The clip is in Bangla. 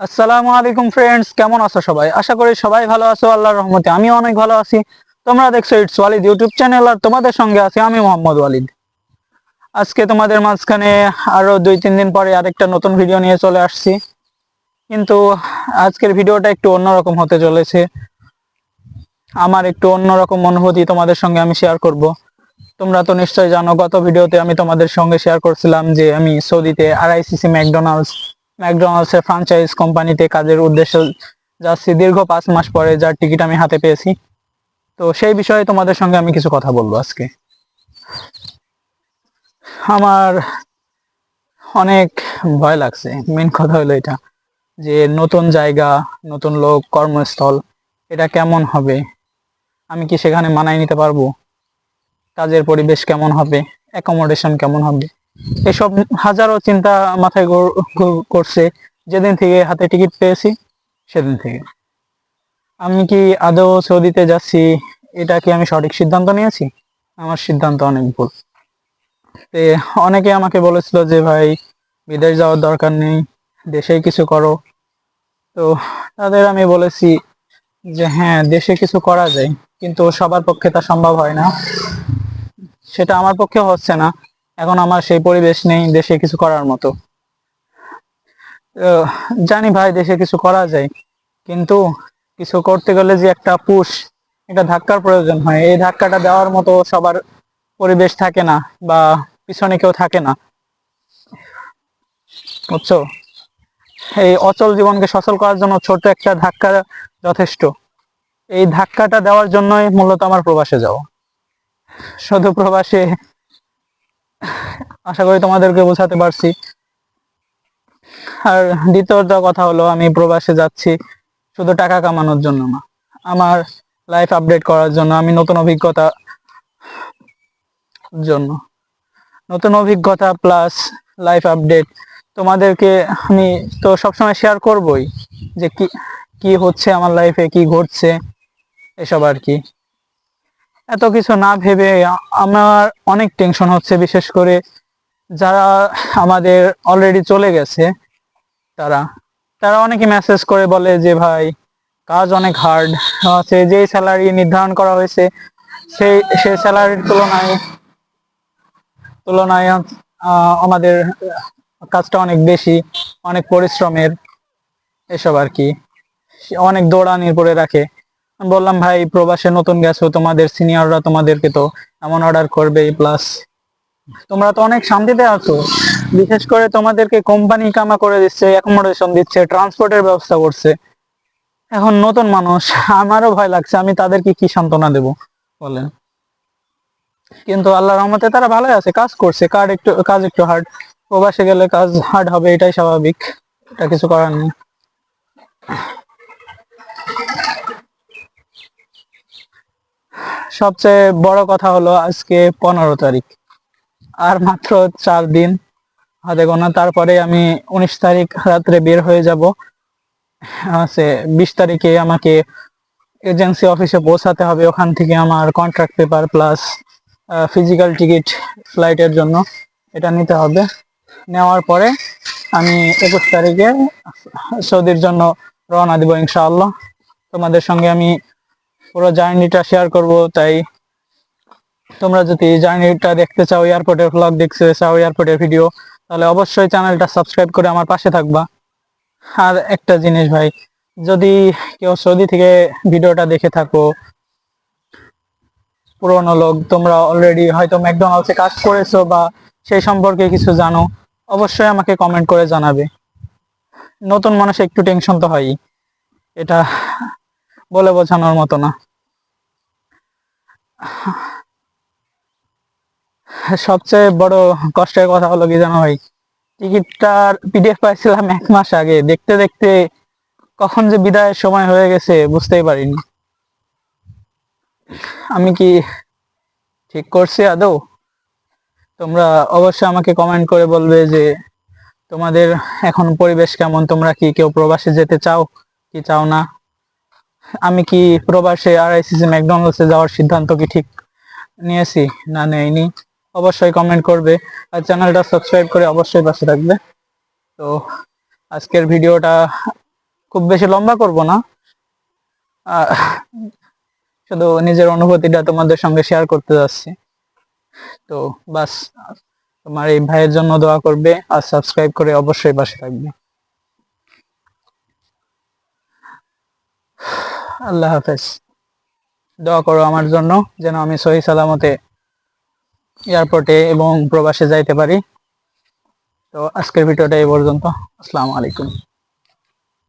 আসসালামু আলাইকুম ফ্রেন্ডস, কেমন আছো সবাই? আশা করি সবাই ভালো আছো আল্লাহর রহমতে। আমিও অনেক ভালো আছি। তোমরা দেখছো ইটস ওয়ালিদ ইউটিউব চ্যানেল, আর তোমাদের সঙ্গে আছি আমি মোহাম্মদ ওয়ালিদ। আজকে তোমাদের মাঝখানে আরো 2-3 দিন পরে আরেকটা নতুন ভিডিও নিয়ে চলে আসছি। কিন্তু আজকের ভিডিওটা একটু অন্যরকম হতে চলেছে। আমার একটু অন্যরকম অনুভূতি তোমাদের সঙ্গে আমি শেয়ার করব। তোমরা তো নিশ্চয়ই জানো, গত ভিডিওতে আমি তোমাদের সঙ্গে শেয়ার করছিলাম যে আমি সৌদিতে আরআইসিসি ম্যাকডোনাল্ডস এর ফ্র্যাঞ্চাইজ কোম্পানিতে কাজের উদ্দেশ্যে যাচ্ছি দীর্ঘ 5 মাস পরে, যার টিকিট আমি হাতে পেয়েছি। তো সেই বিষয়ে তোমাদের সঙ্গে আমি কিছু কথা বলবো আজকে। আমার অনেক ভয় লাগছে, মেন কথা হলো এটা যে নতুন জায়গা, নতুন লোক, কর্মস্থল, এটা কেমন হবে, আমি কি সেখানে মানায় নিতে পারবো, কাজের পরিবেশ কেমন হবে, অ্যাকোমোডেশন কেমন হবে, এসব হাজারো চিন্তা মাথায় করছে যেদিন থেকে হাতে টিকিট পেয়েছি সেদিন থেকে। আমি কি আদৌ সৌদিতে যাচ্ছি, এটা কি আমি সঠিক সিদ্ধান্ত নিয়েছি? আমার সিদ্ধান্ত অনেক ভুল। অনেকে আমাকে বলেছিল যে ভাই, বিদেশ যাওয়ার দরকার নেই, দেশেই কিছু করো। তো তাদের আমি বলেছি যে হ্যাঁ, দেশে কিছু করা যায়, কিন্তু সবার পক্ষে তা সম্ভব হয় না। সেটা আমার পক্ষে হচ্ছে না। এখন আমার সেই পরিবেশ নেই দেশে কিছু করার মতো। জানি ভাই, দেশে কিছু করা যায়, কিন্তু কিছু করতে গেলে যে একটা পুশ, একটা ধাক্কার প্রয়োজন হয়। এই ধাক্কাটা দেওয়ার মতো সবার পরিবেশ থাকে না, বা পিছনে কেউ থাকে না, বুঝছো? এই অচল জীবনকে সচল করার জন্য ছোট একটা ধাক্কা যথেষ্ট। এই ধাক্কাটা দেওয়ার জন্যই মূলত আমার প্রবাসে যাওয়া। শুধু প্রবাসে, আশা করি তোমাদেরকে বোঝাতে পারছি। আর দ্বিতীয়ত কথা হলো, আমি প্রবাসে যাচ্ছি শুধু টাকা কামানোর জন্য না, আমার লাইফ আপডেট করার জন্য। আমি জন্য নতুন অভিজ্ঞতা প্লাস লাইফ আপডেট তোমাদেরকে আমি তো সবসময় শেয়ার করবই, যে কি কি হচ্ছে আমার লাইফে, কি ঘটছে, এসব আর কি। এত কিছু না ভেবে আমার অনেক টেনশন হচ্ছে, বিশেষ করে যারা আমাদের অলরেডি চলে গেছে, তারা তারা অনেকে মেসেজ করে বলে যে ভাই, কাজ অনেক হার্ড আছে, যে স্যালারি নির্ধারণ করা হয়েছে সেই স্যালারির তুলনায় আমাদের কাজটা অনেক বেশি, অনেক পরিশ্রমের, এসব আর কি। অনেক দৌড়ানির করে রাখে। আমি বললাম ভাই, প্রবাসে নতুন গেছো, তোমাদের সিনিয়ররা তোমাদেরকে তো এমন অর্ডার করবেই, প্লাস তোমরা তো অনেক শান্তিতে আছো। বিশেষ করে তোমাদেরকে কোম্পানি কামা করে দিচ্ছে, অ্যাকোমোডেশন দিচ্ছে, ট্রান্সপোর্টের ব্যবস্থা করছে। এখন নতুন মানুষ, আমারও ভয় লাগছে, আমি তাদেরকে কি সান্ত্বনা দেব বলেন? কিন্তু আল্লাহর রহমতে তারা ভালোই আছে, কাজ করছে। কাজ একটু হার্ড, প্রবাসে গেলে কাজ হার্ড হবে, এটাই স্বাভাবিক, এটা কিছু করার নেই। সবচেয়ে বড় কথা হলো, আজকে 15 তারিখ, আর মাত্র 4 দিন হাতে গোনা, তারপরে আমি 19 তারিখ রাত্রে বের হয়ে যাব। আছে 20 তারিখে আমাকে এজেন্সি অফিসে পৌঁছাতে হবে। ওখান থেকে আমার contract paper plus physical ticket ফ্লাইটের জন্য এটা নিতে হবে। নেওয়ার পরে আমি 21 তারিখে সৌদির জন্য রওনা দিব ইনশাআল্লাহ। তোমাদের সঙ্গে আমি পুরো জার্নিটা শেয়ার করব। তাই তোমরা যদি জার্নিটা দেখতে চাও, এয়ারপোর্টের ব্লগ দেখতে চাও, এয়ারপোর্টের ভিডিও, তাহলে অবশ্যই চ্যানেলটা সাবস্ক্রাইব করে আমার পাশে থাকবা। আর একটা জিনিস ভাই, যদি কেউ সৌদি থেকে ভিডিওটা দেখে থাকো, পুরোনো লোক, তোমরা অলরেডি হয়তো ম্যাকডোনাল্ডসে কাজ করেছো বা সেই সম্পর্কে কিছু জানো, অবশ্যই আমাকে কমেন্ট করে জানাবে। নতুন মানুষ একটু টেনশন তো হয়ই, এটা বলে বোঝানোর মতো না। সবচেয়ে বড় কষ্টের কথা হলো কি জানো ভাই, টিকিটটার পিডিএফ পাইছিলাম 1 মাস আগে, দেখতে দেখতে কখন যে বিদায়ের সময় হয়ে গেছে বুঝতেই পারিনি। আমি কি ঠিক করছি আদৌ? তোমরা অবশ্যই আমাকে কমেন্ট করে বলবে যে তোমাদের এখন পরিবেশ কেমন, তোমরা কি কেউ প্রবাসে যেতে চাও কি চাও না, আমি কি প্রবাসে আরআইসিসি ম্যাকডোনাল্ডসে যাওয়ার সিদ্ধান্ত কি ঠিক নিয়েছি না নেইনি, অবশ্যই কমেন্ট করবে। আর চ্যানেলটা সাবস্ক্রাইব করে অবশ্যই পাশে থাকবে। তো আজকের ভিডিওটা খুব বেশি লম্বা করব না, শুধু নিজের অনুভূতিটা তোমাদের সঙ্গে শেয়ার করতে যাচ্ছি। তো বাস, তোমার এই ভাইয়ের জন্য দোয়া করবে আর সাবস্ক্রাইব করে অবশ্যই পাশে থাকবে। আল্লাহ হাফেজ। দোয়া করো আমার জন্য যেন আমি সহি সালামতে এয়ারপোর্টে এবং প্রবাসে যাইতে পারি। তো আজকের ভিডিওটা এই পর্যন্ত। আসসালামু আলাইকুম।